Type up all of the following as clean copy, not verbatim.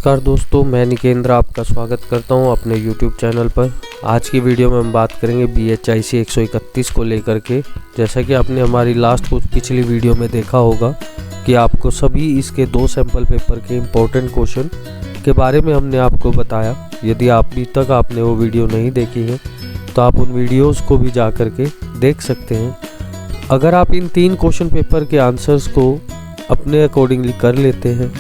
नमस्कार दोस्तों, मैं निकेंद्र आपका स्वागत करता हूं अपने YouTube चैनल पर। आज की वीडियो में हम बात करेंगे BHIC 131 को लेकर के। जैसा कि आपने हमारी पिछली वीडियो में देखा होगा कि आपको सभी इसके 2 सैम्पल पेपर के इम्पोर्टेंट क्वेश्चन के बारे में हमने आपको बताया। यदि अभी तक आपने वो वीडियो नहीं देखी है तो आप उन वीडियोज़ को भी जा कर के देख सकते हैं। अगर आप इन 3 क्वेश्चन पेपर के आंसर्स को अपने अकॉर्डिंगली कर लेते हैं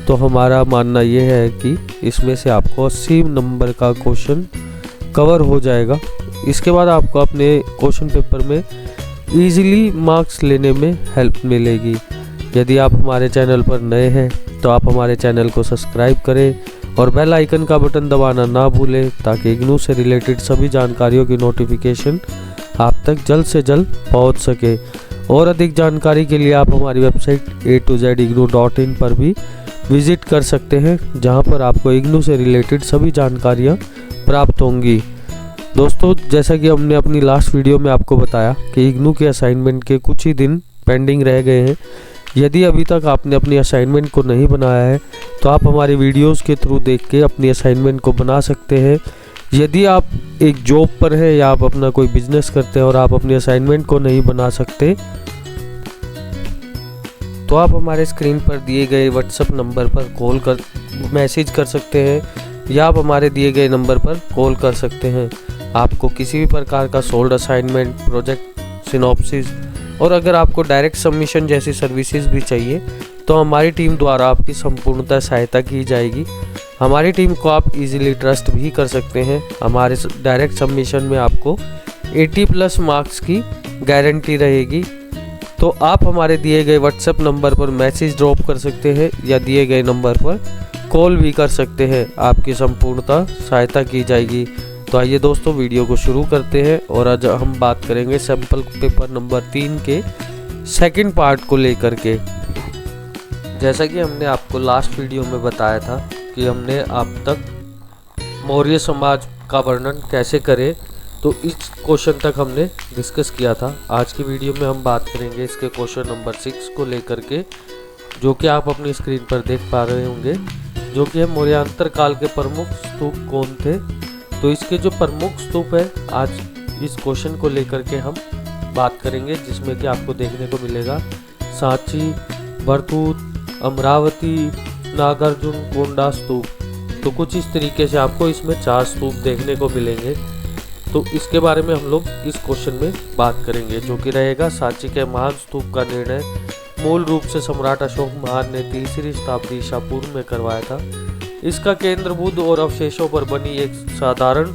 तो हमारा मानना ये है कि इसमें से आपको 80 नंबर का क्वेश्चन कवर हो जाएगा। इसके बाद आपको अपने क्वेश्चन पेपर में इजीली मार्क्स लेने में हेल्प मिलेगी। यदि आप हमारे चैनल पर नए हैं तो आप हमारे चैनल को सब्सक्राइब करें और बेल आइकन का बटन दबाना ना भूलें ताकि इग्नू से रिलेटेड सभी जानकारियों की नोटिफिकेशन आप तक जल्द से जल्द पहुंच सके। और अधिक जानकारी के लिए आप हमारी वेबसाइट a2zignoo.in पर भी विज़िट कर सकते हैं, जहां पर आपको इग्नू से रिलेटेड सभी जानकारियां प्राप्त होंगी। दोस्तों, जैसा कि हमने अपनी लास्ट वीडियो में आपको बताया कि इग्नू के असाइनमेंट के कुछ ही दिन पेंडिंग रह गए हैं। यदि अभी तक आपने अपनी असाइनमेंट को नहीं बनाया है तो आप हमारी वीडियोस के थ्रू देख के अपनी असाइनमेंट को बना सकते हैं। यदि आप एक जॉब पर हैं या आप अपना कोई बिजनेस करते हैं और आप अपनी असाइनमेंट को नहीं बना सकते तो आप हमारे स्क्रीन पर दिए गए व्हाट्सएप नंबर पर मैसेज कर सकते हैं या आप हमारे दिए गए नंबर पर कॉल कर सकते हैं। आपको किसी भी प्रकार का सोल्ड असाइनमेंट, प्रोजेक्ट, सिनॉप्सिस और अगर आपको डायरेक्ट सबमिशन जैसी सर्विसेज भी चाहिए तो हमारी टीम द्वारा आपकी संपूर्णतः सहायता की जाएगी। हमारी टीम को आप इजीली ट्रस्ट भी कर सकते हैं। हमारे डायरेक्ट सबमिशन में आपको 80+ मार्क्स की गारंटी रहेगी। तो आप हमारे दिए गए व्हाट्सएप नंबर पर मैसेज ड्रॉप कर सकते हैं या दिए गए नंबर पर कॉल भी कर सकते हैं। आपकी संपूर्णतः सहायता की जाएगी। तो आइए दोस्तों, वीडियो को शुरू करते हैं और आज हम बात करेंगे सैम्पल पेपर नंबर 3 के सेकंड पार्ट को लेकर के। जैसा कि हमने आपको लास्ट वीडियो में बताया था कि हमने अब तक मौर्य समाज का वर्णन कैसे करें, तो इस क्वेश्चन तक हमने डिस्कस किया था। आज की वीडियो में हम बात करेंगे इसके क्वेश्चन नंबर 6 को लेकर के, जो कि आप अपनी स्क्रीन पर देख पा रहे होंगे, जो कि है मौर्यांतर काल के प्रमुख स्तूप कौन थे। तो इसके जो प्रमुख स्तूप है आज इस क्वेश्चन को लेकर के हम बात करेंगे, जिसमें कि आपको देखने को मिलेगा सांची, भरतूत, अमरावती, नागार्जुनकोंडा स्तूप। तो कुछ इस तरीके से आपको इसमें 4 स्तूप देखने को मिलेंगे। तो इसके बारे में हम लोग इस क्वेश्चन में बात करेंगे, जो कि रहेगा सांची के महान स्तूप का निर्णय मूल रूप से सम्राट अशोक महान ने 3री शताब्दी ईसा पूर्व में करवाया था। इसका केंद्र बुद्ध और अवशेषों पर बनी एक साधारण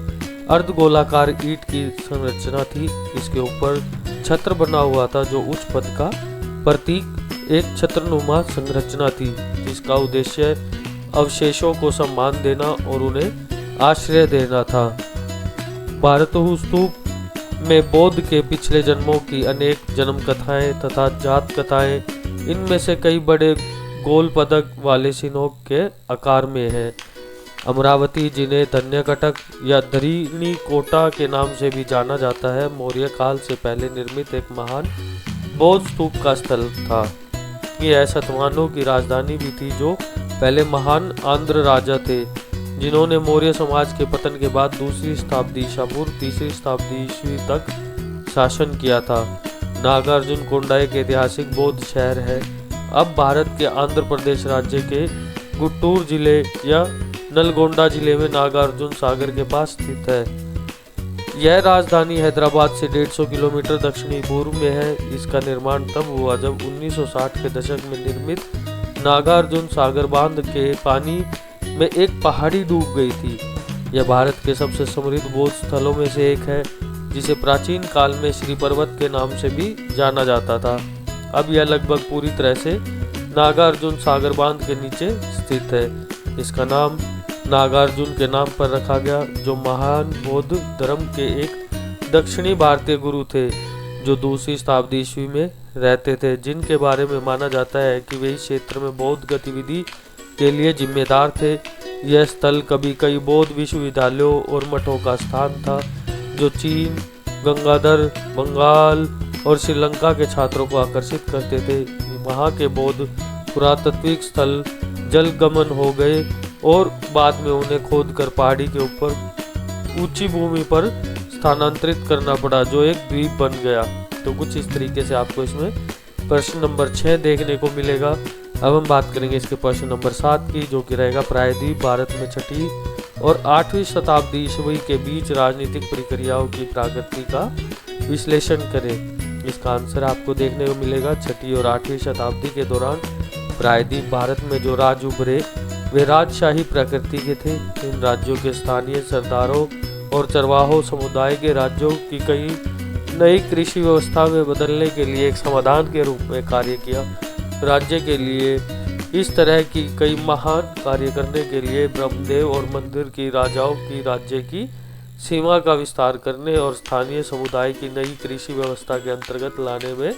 अर्धगोलाकार ईंट की संरचना थी। इसके ऊपर छत्र बना हुआ था, जो उच्च पद का प्रतीक एक छत्रनुमा संरचना थी, जिसका उद्देश्य अवशेषों को सम्मान देना और उन्हें आश्रय देना था। भारतहु स्तूप में बौद्ध के पिछले जन्मों की अनेक जन्म कथाएं तथा जात कथाएं, इनमें से कई बड़े गोल पदक वाले सिनों के आकार में हैं। अमरावती, जिन्हें धन्यकटक या धरीणी कोटा के नाम से भी जाना जाता है, मौर्य काल से पहले निर्मित एक महान बौद्ध स्तूप का स्थल था। यह सतवाहनों की राजधानी भी थी, जो पहले महान आंध्र राजा थे, जिन्होंने मौर्य समाज के पतन के बाद 2री शताब्दी ईसा पूर्व 3री शताब्दी ईस्वी तक शासन किया था। नागार्जुनकोंडा एक ऐतिहासिक बौद्ध शहर है। अब भारत के आंध्र प्रदेश राज्य के गुंटूर जिले या नलगोंडा जिले में नागार्जुन सागर के पास स्थित है। यह राजधानी हैदराबाद से 150 किलोमीटर दक्षिणी पूर्व में है। इसका निर्माण तब हुआ जब 1960 के दशक में निर्मित नागार्जुन सागर बांध के पानी में एक पहाड़ी डूब गई थी। यह भारत के सबसे समृद्ध बौद्ध स्थलों में से एक है, जिसे प्राचीन काल में श्री पर्वत के नाम से भी जाना जाता था। अब यह लगभग पूरी तरह से नागार्जुन सागर बांध के नीचे स्थित है। इसका नाम नागार्जुन के नाम पर रखा गया, जो महान बौद्ध धर्म के एक दक्षिणी भारतीय गुरु थे, जो 2री शताब्दी ईस्वी में रहते थे, जिनके बारे में माना जाता है कि वे इस क्षेत्र में बौद्ध गतिविधि के लिए जिम्मेदार थे। यह स्थल कभी कई बौद्ध विश्वविद्यालयों और मठों का स्थान था, जो चीन, गंगाधर, बंगाल और श्रीलंका के छात्रों को आकर्षित करते थे। वहाँ के बौद्ध पुरातात्विक स्थल जलगमन हो गए और बाद में उन्हें खोदकर पहाड़ी के ऊपर ऊंची भूमि पर स्थानांतरित करना पड़ा, जो एक द्वीप बन गया। तो कुछ इस तरीके से आपको इसमें प्रश्न नंबर 6 देखने को मिलेगा। अब हम बात करेंगे इसके प्रश्न नंबर 7 की, जो कि रहेगा प्रायद्वीप भारत में 6ठी और 8वीं शताब्दी ईस्वी के बीच राजनीतिक प्रक्रियाओं की प्रगति का विश्लेषण करें। इसका आंसर आपको देखने को मिलेगा 6ठी और 8वीं शताब्दी के दौरान प्रायद्वीप भारत में जो राज्य उभरे वे राजशाही प्रकृति के थे। इन राज्यों के स्थानीय सरदारों और चरवाहों समुदाय के राज्यों की कई नई कृषि व्यवस्था में बदलने के लिए एक समाधान के रूप में कार्य किया। राज्य के लिए इस तरह की कई महान कार्य करने के लिए ब्रह्मदेव और मंदिर की राजाओं की राज्य की सीमा का विस्तार करने और स्थानीय समुदाय की नई कृषि व्यवस्था के अंतर्गत लाने में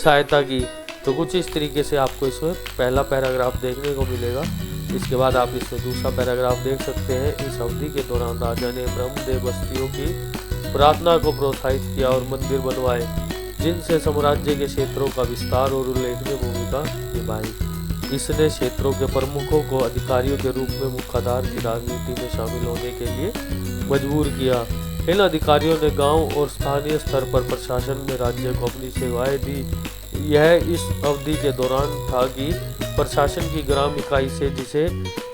सहायता की। तो कुछ इस तरीके से आपको इसमें पहला पैराग्राफ देखने को मिलेगा। इसके बाद आप इसमें दूसरा पैराग्राफ देख सकते हैं। इस अवधि के दौरान राजा ने ब्रह्मदेव बस्तियों की प्रार्थना को प्रोत्साहित किया और मंदिर बनवाए, जिनसे साम्राज्य के क्षेत्रों का विस्तार और उल्लेखनीय भूमिका निभाई। इसने क्षेत्रों के प्रमुखों को अधिकारियों के रूप में मुख्यधारा की राजनीति में शामिल होने के लिए मजबूर किया। इन अधिकारियों ने गांव और स्थानीय स्तर पर प्रशासन में राज्य को अपनी सेवाएं दी। यह इस अवधि के दौरान था कि प्रशासन की ग्राम इकाई से, जिसे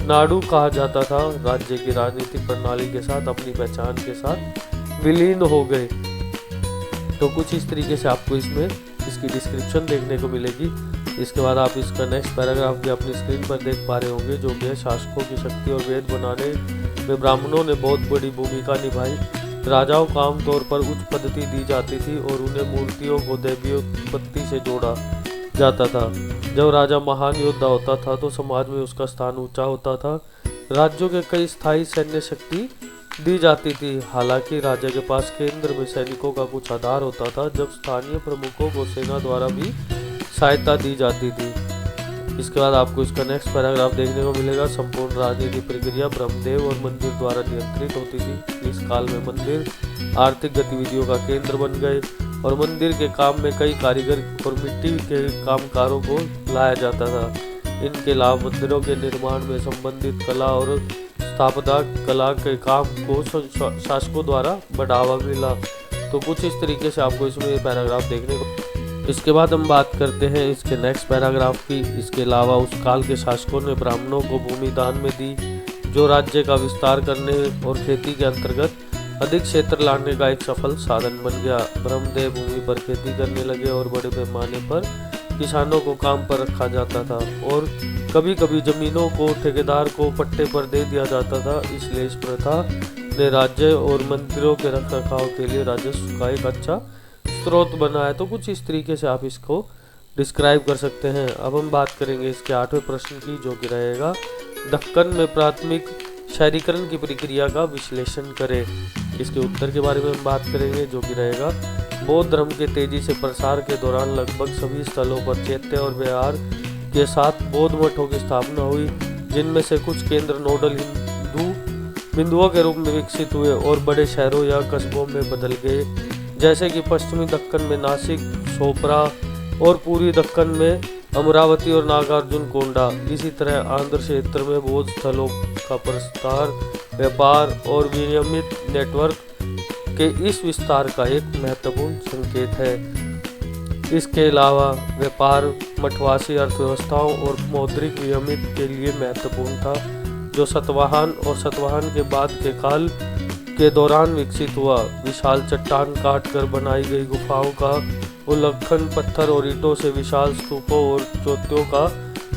नाडु कहा जाता था, राज्य की राजनीतिक प्रणाली के साथ अपनी पहचान के साथ विलीन हो गए। तो कुछ इस तरीके से आपको इसमें इसकी डिस्क्रिप्शन देखने को मिलेगी। इसके बाद आप इसका नेक्स्ट पैराग्राफ भी अपनी स्क्रीन पर देख पा रहे होंगे, जो कि शासकों की शक्ति और वेद बनाने में ब्राह्मणों ने बहुत बड़ी भूमिका निभाई। राजाओं को आमतौर पर उच्च पद्धति दी जाती थी और उन्हें मूर्तियों को दैवीय उत्पत्ति से जोड़ा जाता था। जब राजा महान योद्धा होता था तो समाज में उसका स्थान ऊंचा होता था। राज्यों के कई स्थायी सैन्य शक्ति दी जाती थी। हालांकि राजा के पास केंद्र में सैनिकों का कुछ आधार होता था, जब स्थानीय प्रमुखों को सेना द्वारा भी सहायता दी जाती थी। इसके बाद आपको इसका नेक्स्ट पैराग्राफ देखने को मिलेगा। संपूर्ण राजनीतिक प्रक्रिया ब्रह्मदेव और मंदिर द्वारा नियंत्रित होती थी। इस काल में मंदिर आर्थिक गतिविधियों का केंद्र बन गए और मंदिर के काम में कई कारीगर और मिट्टी के कामगारों को लाया जाता था। इनके अलावा मंदिरों के निर्माण में संबंधित कला और स्थापत्य कला के काम को शासकों द्वारा बढ़ावा मिला। तो कुछ इस तरीके से आपको इसमें ये पैराग्राफ देखने को। इसके बाद हम बात करते हैं इसके नेक्स्ट पैराग्राफ की। इसके अलावा उस काल के शासकों ने ब्राह्मणों को भूमि दान में दी, जो राज्य का विस्तार करने और खेती के अंतर्गत अधिक क्षेत्र लाने का एक सफल साधन बन गया। ब्रह्मदेव भूमि पर खेती करने लगे और बड़े पैमाने पर किसानों को काम पर रखा जाता था और कभी कभी जमीनों को ठेकेदार को पट्टे पर दे दिया जाता था। इसलिए इस प्रथा ने राज्य और मंदिरों के रखरखाव के लिए राजस्व का एक अच्छा स्रोत बनाया। तो कुछ इस तरीके से आप इसको डिस्क्राइब कर सकते हैं। अब हम बात करेंगे इसके 8वें प्रश्न की, जो कि रहेगा दक्कन में प्राथमिक शहरीकरण की प्रक्रिया का विश्लेषण करें। इसके उत्तर के बारे में हम बात करेंगे, जो कि रहेगा बौद्ध धर्म के तेजी से प्रसार के दौरान लगभग सभी स्थलों पर चैत्य और विहार के साथ बौद्ध मठों की स्थापना हुई, जिनमें से कुछ केंद्र नोडल हिंदू बिंदुओं के रूप में विकसित हुए और बड़े शहरों या कस्बों में बदल गए, जैसे कि पश्चिमी दक्कन में नासिक, सोपरा और पूर्वी दक्कन में अमरावती और नागार्जुन कोंडा। इसी तरह आंध्र क्षेत्र में बौद्ध स्थलों का प्रसार व्यापार और विनियमित नेटवर्क के इस विस्तार का एक महत्वपूर्ण संकेत है। इसके अलावा व्यापार मठवासी अर्थव्यवस्थाओं और मौद्रिक विनियमित के लिए महत्वपूर्ण था, जो सतवाहन और सतवाहन के बाद के काल के दौरान विकसित हुआ। विशाल चट्टान काट कर बनाई गई गुफाओं का उल्लंघन, पत्थर और ईंटों से विशाल स्तूपों और चौथियों का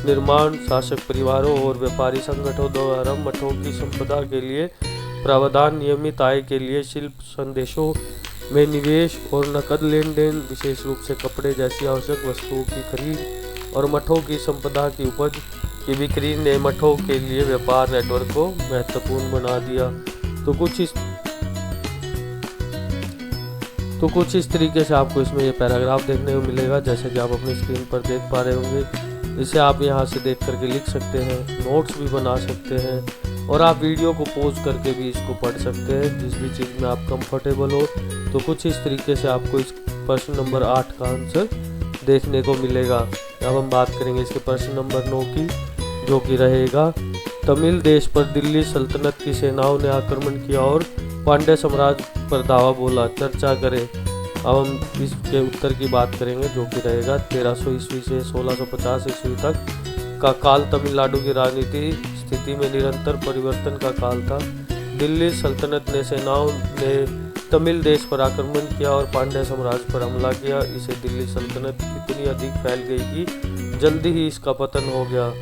निर्माण, शासक परिवारों और व्यापारी संगठनों द्वारा मठों की संपदा के लिए प्रावधान, नियमित आय के लिए शिल्प संदेशों में निवेश और नकद लेन देन, विशेष रूप से कपड़े जैसी आवश्यक वस्तुओं की खरीद और मठों की संपदा की उपज की बिक्री ने मठों के लिए व्यापार नेटवर्क को महत्वपूर्ण बना दिया। तो कुछ इस तरीके से आपको इसमें ये पैराग्राफ देखने को मिलेगा, जैसे कि आप अपनी स्क्रीन पर देख पा रहे होंगे। इसे आप यहाँ से देख करके लिख सकते हैं, नोट्स भी बना सकते हैं और आप वीडियो को पॉज करके भी इसको पढ़ सकते हैं, जिस भी चीज़ में आप कंफर्टेबल हो। तो कुछ इस तरीके से आपको इस प्रश्न नंबर 8 का आंसर देखने को मिलेगा। अब हम बात करेंगे इसके प्रश्न नंबर 9 की, जो कि रहेगा तमिल देश पर दिल्ली सल्तनत की सेनाओं ने आक्रमण किया और पांड्य साम्राज्य पर दावा बोला। चर्चा करें। अब हम इसके उत्तर की बात करेंगे, जो कि रहेगा 1300 ईस्वी से 1650 ईस्वी तक का काल तमिलनाडु की राजनीति स्थिति में निरंतर परिवर्तन का काल था। दिल्ली सल्तनत ने सेनाओं ने तमिल देश पर आक्रमण किया और पांड्य साम्राज्य पर हमला किया। इसे दिल्ली सल्तनत इतनी अधिक फैल गई कि जल्दी ही इसका पतन हो गया,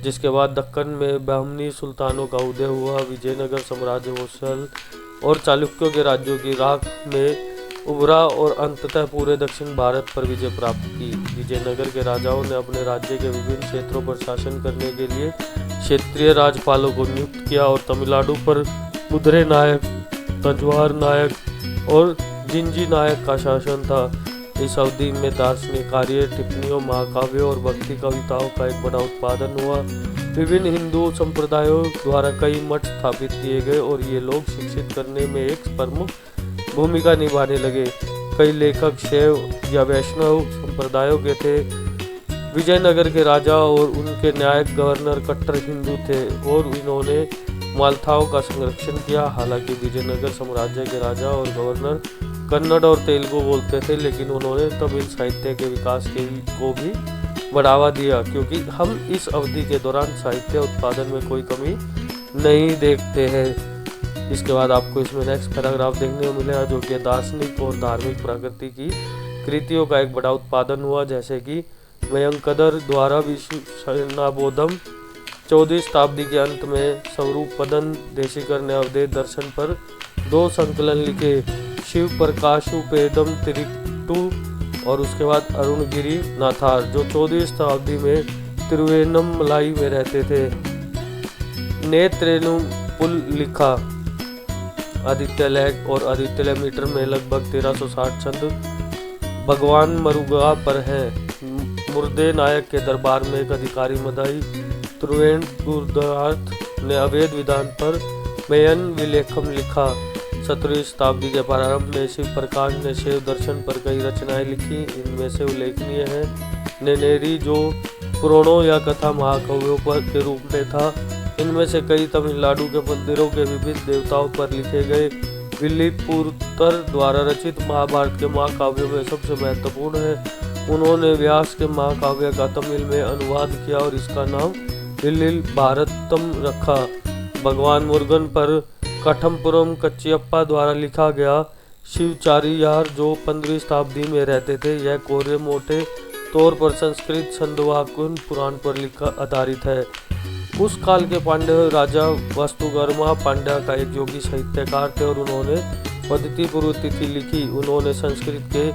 जिसके बाद दक्कन में ब्राह्मणी सुल्तानों का उदय हुआ। विजयनगर साम्राज्य होयसल और चालुक्यों के राज्यों की राख में उभरा और अंततः पूरे दक्षिण भारत पर विजय प्राप्त की। विजयनगर के राजाओं ने अपने राज्य के विभिन्न क्षेत्रों पर शासन करने के लिए क्षेत्रीय राज्यपालों को नियुक्त किया और तमिलनाडु पर मुद्रे नायक, तंजवार नायक और जिंजी नायक का शासन था। इस अवधि में दार्शनिक कार्य, टिप्पणियों, महाकाव्यों और भक्ति कविताओं का एक बड़ा उत्पादन हुआ। विभिन्न हिंदू संप्रदायों द्वारा कई मठ स्थापित किए गए और ये लोग शिक्षित करने में एक प्रमुख भूमिका निभाने लगे। कई लेखक शैव या वैष्णव संप्रदायों के थे। विजयनगर के राजा और उनके नायक गवर्नर कट्टर हिंदू थे और इन्होंने मालथाओं का संरक्षण किया। हालांकि विजयनगर साम्राज्य के राजा और गवर्नर कन्नड़ और तेलुगु बोलते थे, लेकिन उन्होंने तमिल साहित्य के विकास को भी बढ़ावा दिया, क्योंकि हम इस अवधि के दौरान साहित्य उत्पादन में कोई कमी नहीं देखते हैं। इसके बाद आपको इसमें नेक्स्ट पैराग्राफ देखने को मिलेगा, जो कि दार्शनिक और धार्मिक प्रकृति की कृतियों का एक बड़ा उत्पादन हुआ, जैसे कि वयंकदर द्वारा विश्वनाबोधम 14वीं शताब्दी के अंत में स्वरूपदन देशिकर ने अवधेय दर्शन पर 2 संकलन लिखे, शिव प्रकाशुपेदम तिरुट्टू और उसके बाद अरुणगिरी नाथार, जो 14वीं शताब्दी में तिरुवेन्नमलाई में रहते थे, ने त्रेनुपुल लिखा। आदित्य लहर और आदित्य लहर मीटर में लगभग 1360 छंद भगवान मरुगा पर हैं। मुर्दे नायक के दरबार में एक अधिकारी मदाई त्रिवेंद्रनाथ ने अवैध विधान पर मेयन विलेखम लिखा। 17वीं शताब्दी के प्रारंभ में शिव प्रकाश ने शिव दर्शन पर कई रचनाएं लिखी। इनमें से उल्लेखनीय है नेनेरी, जो पुराणों या कथा महाकाव्यों पर के रूप में था। इनमें से कई तमिलनाडु के मंदिरों के विभिन्न देवताओं पर लिखे गए। विल्लुपुरुत्तर द्वारा रचित महाभारत के महाकाव्यों में सबसे महत्वपूर्ण है। उन्होंने व्यास के महाकाव्य का तमिल में अनुवाद किया और इसका नाम विल्लिल भारतम रखा। भगवान मुरुगन पर कठमपुरम कच्चियप्पा द्वारा लिखा गया शिवचारियार, जो 15वीं शताब्दी में रहते थे, यह कोरे मोटे तौर पर संस्कृत छंदवाकुन पुराण पर लिखा आधारित है। उस काल के पांड्य राजा वास्तुकर्मा पांड्या का एक योगी साहित्यकार थे और उन्होंने पद्धति पूर्व तिथि लिखी। उन्होंने संस्कृत के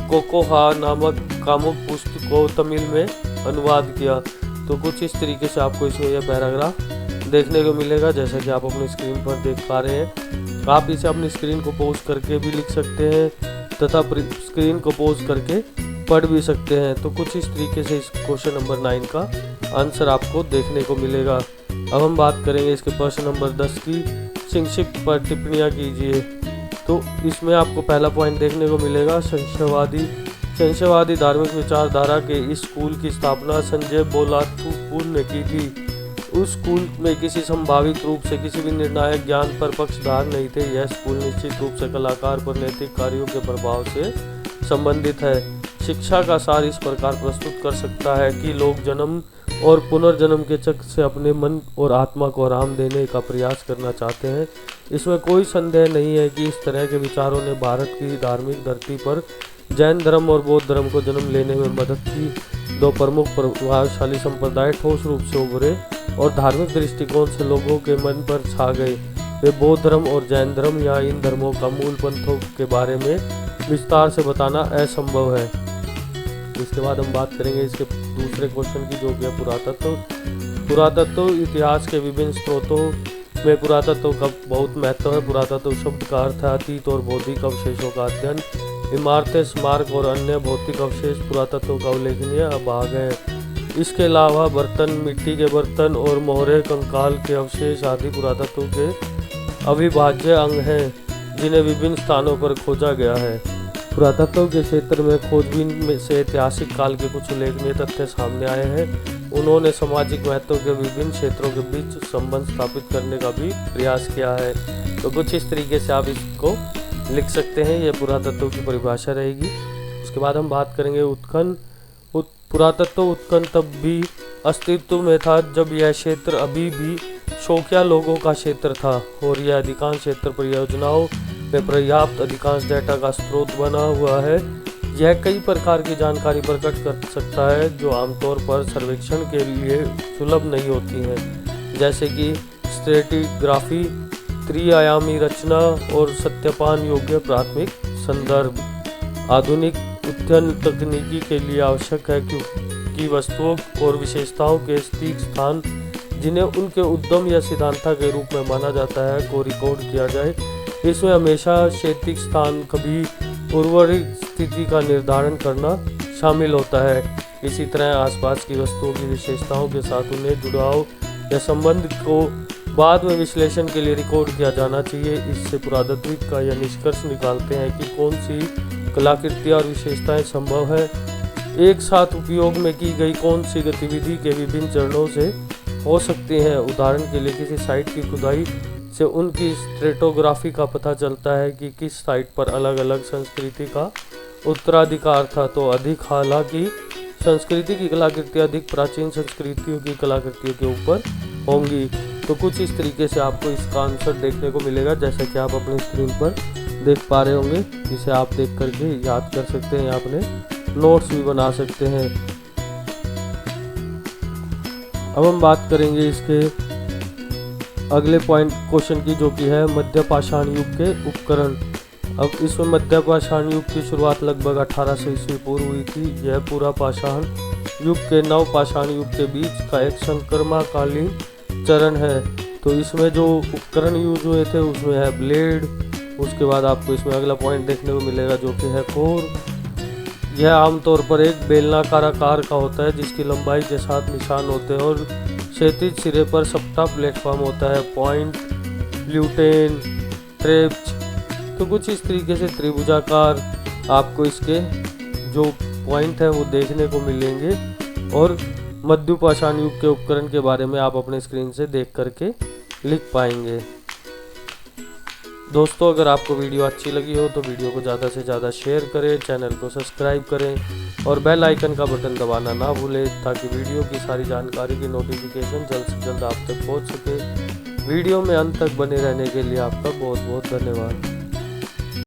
कोकोहा नामक कामुक पुस्तक को तमिल में अनुवाद किया। तो कुछ इस तरीके से आपको इसमें यह पैराग्राफ देखने को मिलेगा, जैसा कि आप अपनी स्क्रीन पर देख पा रहे हैं। आप इसे अपनी स्क्रीन को पॉज करके भी लिख सकते हैं तथा स्क्रीन को पॉज करके पढ़ भी सकते हैं। तो कुछ इस तरीके से इस क्वेश्चन नंबर 9 का आंसर आपको देखने को मिलेगा। अब हम बात करेंगे इसके प्रश्न नंबर 10 की। संक्षिप्त पर टिप्पणियाँ कीजिए। तो इसमें आपको पहला पॉइंट देखने को मिलेगा संशयवादी धार्मिक विचारधारा के इस स्कूल की स्थापना संजय बोलाथुपुर ने की थी। उस स्कूल में किसी संभावित रूप से किसी भी निर्णायक ज्ञान पर पक्षधार नहीं थे। यह स्कूल निश्चित रूप से कलाकार पर नैतिक कार्यों के प्रभाव से संबंधित है। शिक्षा का सार इस प्रकार प्रस्तुत कर सकता है कि लोग जन्म और पुनर्जन्म के चक्र से अपने मन और आत्मा को आराम देने का प्रयास करना चाहते हैं। इसमें कोई संदेह नहीं है कि इस तरह के विचारों ने भारत की धार्मिक धरती पर जैन धर्म और बौद्ध धर्म को जन्म लेने में मदद की। 2 प्रमुख प्रभावशाली संप्रदाय ठोस रूप से उभरे और धार्मिक दृष्टिकोण से लोगों के मन पर छा गए। वे बौद्ध धर्म और जैन धर्म या इन धर्मों का मूल पंथों के बारे में विस्तार से बताना असंभव है। इसके बाद हम बात करेंगे इसके दूसरे क्वेश्चन की, जो कि है पुरातत्व इतिहास के विभिन्न स्रोतों में पुरातत्व का बहुत महत्व है। पुरातत्व शब्द का अर्थ है अतीत और बौद्धिक अवशेषों का अध्ययन। इमारतें, स्मारक और अन्य भौतिक अवशेष पुरातत्व का उल्लेखनीय भाग है। इसके अलावा बर्तन, मिट्टी के बर्तन और मोहरे, कंकाल के अवशेष आदि पुरातत्व के अविभाज्य अंग हैं, जिन्हें विभिन्न स्थानों पर खोजा गया है। पुरातत्व के क्षेत्र में खोजबीन में से ऐतिहासिक काल के कुछ उल्लेखनीय तथ्य सामने आए हैं। उन्होंने सामाजिक महत्व के विभिन्न क्षेत्रों के बीच संबंध स्थापित करने का भी प्रयास किया है। तो कुछ इस तरीके से आप इसको लिख सकते हैं। ये पुरातत्व की परिभाषा रहेगी। उसके बाद हम बात करेंगे उत्खनन। पुरातत्व उत्खनन तब भी अस्तित्व में था जब यह क्षेत्र अभी भी शौकिया लोगों का क्षेत्र था और यह अधिकांश क्षेत्र परियोजनाओं में पर्याप्त अधिकांश डेटा का स्रोत बना हुआ है। यह कई प्रकार की जानकारी प्रकट कर सकता है जो आमतौर पर सर्वेक्षण के लिए सुलभ नहीं होती हैं, जैसे कि स्ट्रेटिग्राफी, त्रिआयामी रचना और सत्यापन योग्य प्राथमिक संदर्भ। आधुनिक उत्खनन तकनीकी के लिए आवश्यक है कि वस्तुओं और विशेषताओं के सटीक स्थान, जिन्हें उनके उद्यम या सिद्धांता के रूप में माना जाता है, को रिकॉर्ड किया जाए। इसमें हमेशा क्षैतिज स्थान कभी उर्वरित स्थिति का निर्धारण करना शामिल होता है। इसी तरह आसपास की वस्तुओं की विशेषताओं के साथ उन्हें जुड़ाव या संबंध को बाद में विश्लेषण के लिए रिकॉर्ड किया जाना चाहिए। इससे पुरातत्वविद का यह निष्कर्ष निकालते हैं कि कौन सी कलाकृतियाँ और विशेषताएं संभव है, एक साथ उपयोग में की गई कौन सी गतिविधि के विभिन्न चरणों से हो सकती हैं। उदाहरण के लिए किसी साइट की खुदाई से उनकी स्ट्रेटोग्राफी का पता चलता है कि किस साइट पर अलग अलग संस्कृति का उत्तराधिकार था, तो अधिक हालांकि संस्कृति की कलाकृतियाँ अधिक प्राचीन संस्कृतियों की कलाकृतियों के ऊपर होंगी। तो कुछ इस तरीके से आपको इसका आंसर देखने को मिलेगा, जैसा कि आप अपनी स्क्रीन पर देख पा रहे होंगे, जिसे आप देख करके याद कर सकते हैं, अपने नोट्स भी बना सकते हैं। अब हम बात करेंगे इसके अगले पॉइंट क्वेश्चन की, जो कि है मध्य पाषाण युग के उपकरण। अब इसमें मध्य पाषाण युग की शुरुआत लगभग 1800 ईस्वी पूर्व हुई थी। यह पूरा पाषाण युग के नव पाषाण युग के बीच का एक संक्रमणकालीन चरण है। तो इसमें जो उपकरण यूज हुए थे उसमें है ब्लेड। उसके बाद आपको इसमें अगला पॉइंट देखने को मिलेगा जो कि है कोर। यह आमतौर पर एक बेलनाकार आकार का होता है जिसकी लंबाई के साथ निशान होते हैं और क्षैतिज सिरे पर सपटा प्लेटफॉर्म होता है। Point, lutein, ट्रेप्च। तो कुछ इस तरीके से त्रिभुजाकार आपको इसके जो पॉइंट है वो देखने को मिलेंगे और मध्य पाषाण युग के उपकरण के बारे में आप अपने स्क्रीन से देख करके लिख पाएंगे। दोस्तों, अगर आपको वीडियो अच्छी लगी हो तो वीडियो को ज़्यादा से ज़्यादा शेयर करें, चैनल को सब्सक्राइब करें और बेल आइकन का बटन दबाना ना भूलें ताकि वीडियो की सारी जानकारी की नोटिफिकेशन जल्द से जल्द आप तक पहुंच सके। वीडियो में अंत तक बने रहने के लिए आपका बहुत बहुत धन्यवाद।